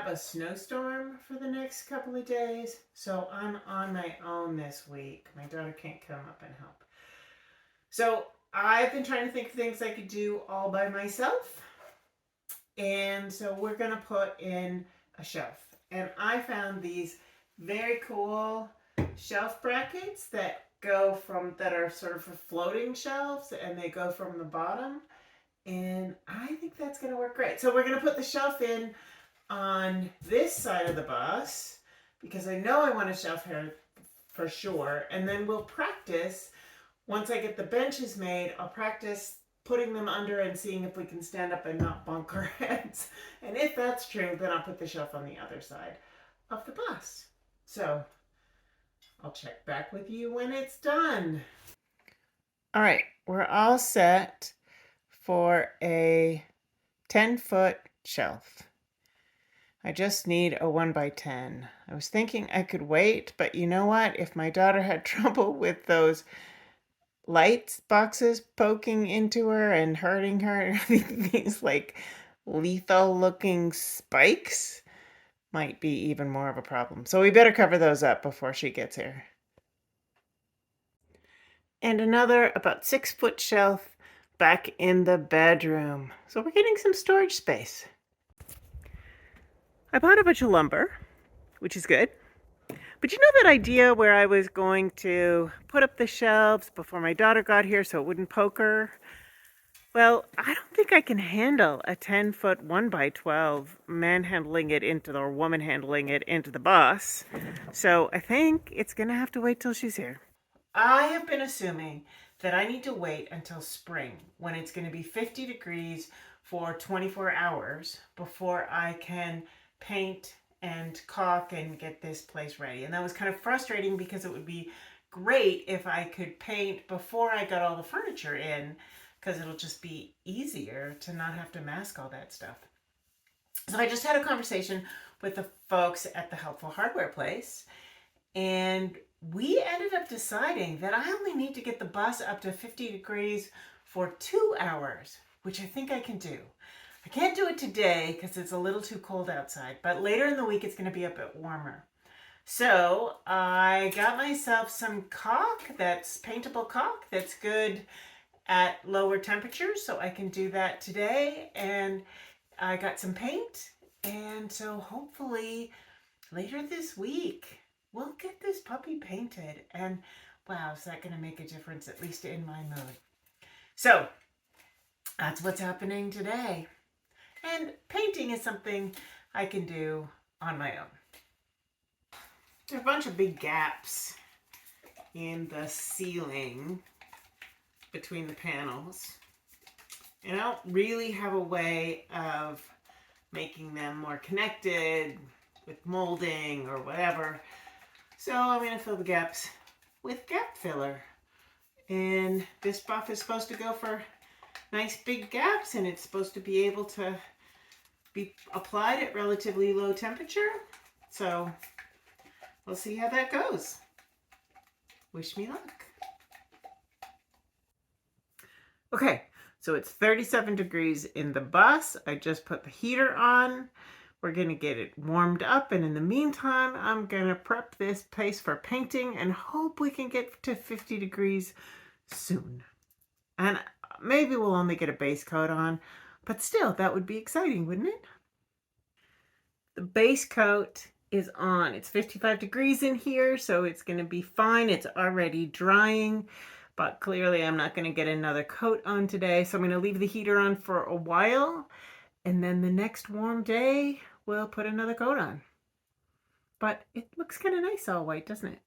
have a snowstorm for the next couple of days, so I'm on my own this week. My daughter can't come up and help. So I've been trying to think of things I could do all by myself. And so we're going to put in a shelf. And I found these very cool shelf brackets that are sort of for floating shelves, and they go from the bottom. And I think that's going to work great. So we're going to put the shelf in on this side of the bus because I know I want a shelf here for sure. And then we'll practice. Once I get the benches made, I'll practice putting them under and seeing if we can stand up and not bump our heads. And if that's true, then I'll put the shelf on the other side of the bus. So I'll check back with you when it's done. All right, we're all set for a 10-foot shelf. I just need a 1x10. I was thinking I could wait, but you know what? If my daughter had trouble with those lights boxes poking into her and hurting her, these like lethal looking spikes might be even more of a problem. So we better cover those up before she gets here. And another about 6-foot shelf back in the bedroom. So we're getting some storage space. I bought a bunch of lumber, which is good. But you know that idea where I was going to put up the shelves before my daughter got here so it wouldn't poke her? Well, I don't think I can handle a 10-foot 1x12 man handling it into or woman handling it into the bus. So I think it's going to have to wait till she's here. I have been assuming that I need to wait until spring when it's going to be 50 degrees for 24 hours before I can paint and caulk and get this place ready. And that was kind of frustrating because it would be great if I could paint before I got all the furniture in, because it'll just be easier to not have to mask all that stuff. So I just had a conversation with the folks at the Helpful Hardware place, and we ended up deciding that I only need to get the bus up to 50 degrees for 2 hours, which I think I can do. I can't do it today because it's a little too cold outside, but later in the week it's going to be a bit warmer. So I got myself some caulk, that's paintable caulk, that's good at lower temperatures, so I can do that today. And I got some paint, and so hopefully later this week we'll get this puppy painted. And wow, is that going to make a difference, at least in my mood? So that's what's happening today. And painting is something I can do on my own. There are a bunch of big gaps in the ceiling between the panels. And I don't really have a way of making them more connected with molding or whatever. So I'm going to fill the gaps with gap filler. And this buff is supposed to go for nice big gaps, and it's supposed to be able to be applied at relatively low temperature. So we'll see how that goes. Wish me luck. Okay, so it's 37 degrees in the bus. I just put the heater on. We're going to get it warmed up, and in the meantime, I'm going to prep this place for painting and hope we can get to 50 degrees soon. And maybe we'll only get a base coat on, but still, that would be exciting, wouldn't it? The base coat is on. It's 55 degrees in here, so it's going to be fine. It's already drying, but clearly I'm not going to get another coat on today, so I'm going to leave the heater on for a while, and then the next warm day, we'll put another coat on. But it looks kind of nice all white, doesn't it?